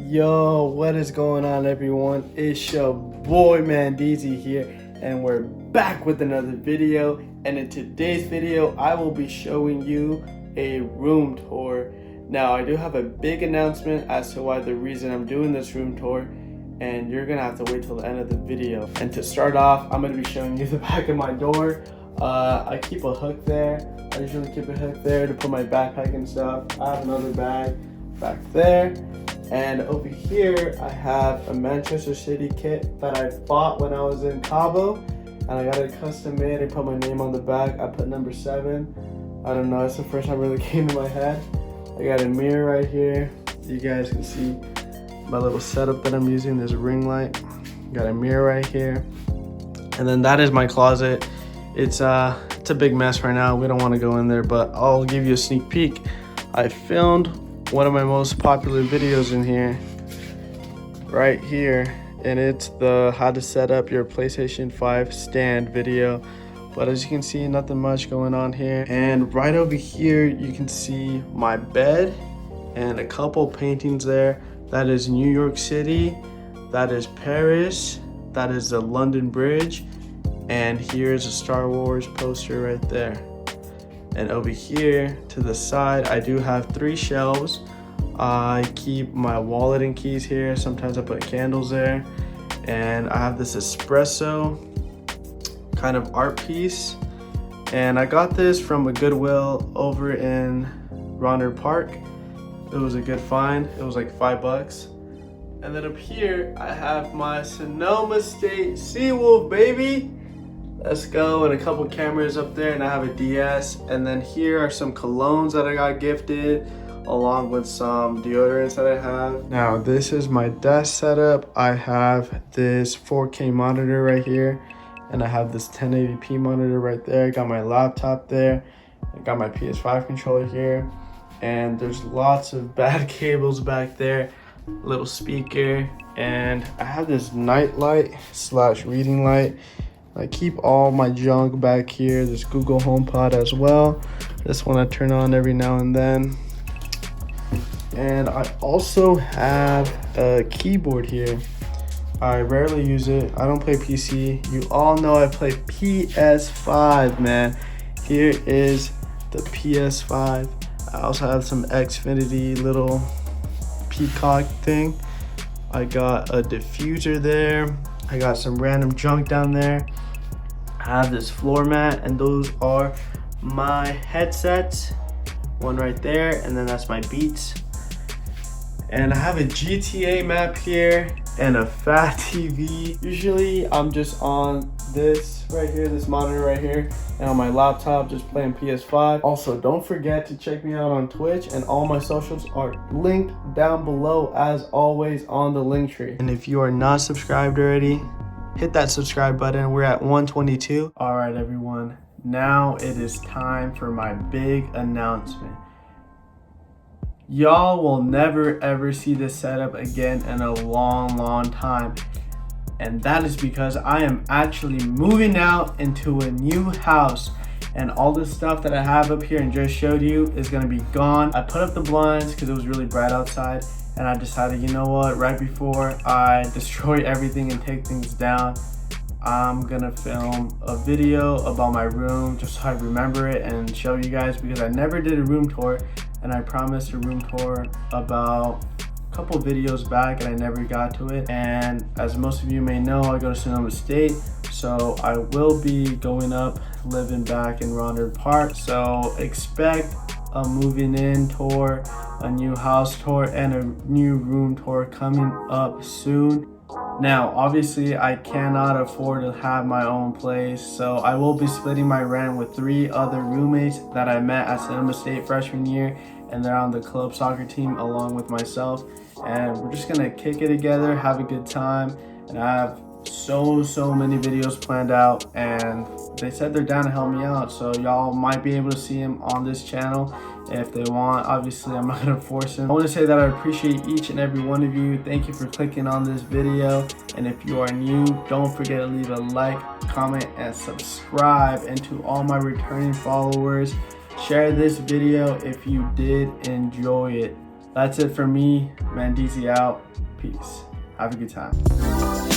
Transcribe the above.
Yo, what is going on, everyone? It's your boy Mandizzi here, and we're back with another video. And in today's video, I will be showing you a room tour. Now, I do have a big announcement as to why the reason I'm doing this room tour, and you're gonna have to wait till the end of the video. And to start off, I'm gonna be showing you the back of my door. I keep a hook there. I usually keep a hook there to put my backpack and stuff. I have another bag back there. And over here, I have a Manchester City kit that I bought when I was in Cabo. And I got it custom made. I put my name on the back. I put number 7. I don't know, it's the first time it really came to my head. I got a mirror right here. You guys can see my little setup that I'm using. There's a ring light. Got a mirror right here. And then that is my closet. It's a big mess right now. We don't want to go in there, but I'll give you a sneak peek. I filmed one of my most popular videos in here, right here, and it's the how to set up your PlayStation 5 stand video. But as you can see, nothing much going on here. And right over here, you can see my bed and a couple paintings there. That is New York City, that is Paris, that is the London Bridge, and here's a Star Wars poster right there. And over here to the side, I do have 3 shelves. I keep my wallet and keys here. Sometimes I put candles there. And I have this espresso kind of art piece. And I got this from a Goodwill over in Ronner Park. It was a good find. It was like $5. And then up here, I have my Sonoma State Seawolf, baby. Let's go, and a couple cameras up there, and I have a DS. And then here are some colognes that I got gifted, along with some deodorants that I have. Now this is my desk setup. I have this 4K monitor right here, and I have this 1080p monitor right there. I got my laptop there. I got my PS5 controller here, and there's lots of bad cables back there. Little speaker, and I have this night light / reading light. I keep all my junk back here. This Google HomePod as well. This one I turn on every now and then. And I also have a keyboard here. I rarely use it. I don't play PC. You all know I play PS5, man. Here is the PS5. I also have some Xfinity little peacock thing. I got a diffuser there. I got some random junk down there. I have this floor mat, and those are my headsets. One right there, and then that's my Beats. And I have a GTA map here and a fat TV. Usually I'm just on this right here, this monitor right here, and on my laptop just playing PS5. Also, don't forget to check me out on Twitch, and all my socials are linked down below as always on the link tree. And if you are not subscribed already, hit that subscribe button. We're at 122. All right, everyone. Now it is time for my big announcement. Y'all will never ever see this setup again in a long time. And that is because I am actually moving out into a new house. And all this stuff that I have up here and just showed you is gonna be gone. I put up the blinds because it was really bright outside. And I decided, you know what, right before I destroy everything and take things down, I'm gonna film a video about my room just so I remember it and show you guys, because I never did a room tour, and I promised a room tour about a couple videos back and I never got to it. And as most of you may know, I go to Sonoma State, so I will be going up, living back in Ronner Park. So expect a moving in tour, a new house tour, and a new room tour coming up soon. Now, obviously, I cannot afford to have my own place, so I will be splitting my rent with 3 other roommates that I met at Sonoma State freshman year, and they're on the club soccer team along with myself. And we're just gonna kick it together, have a good time, and I have so many videos planned out, and they said they're down to help me out, so y'all might be able to see them on this channel if they want. Obviously, I'm not gonna force them. I want to say that I appreciate each and every one of you. Thank you for clicking on this video, and if you are new, don't forget to leave a like, comment, and subscribe. And to all my returning followers, share this video if you did enjoy it. That's it for me. Mandizzi out. Peace. Have a good time.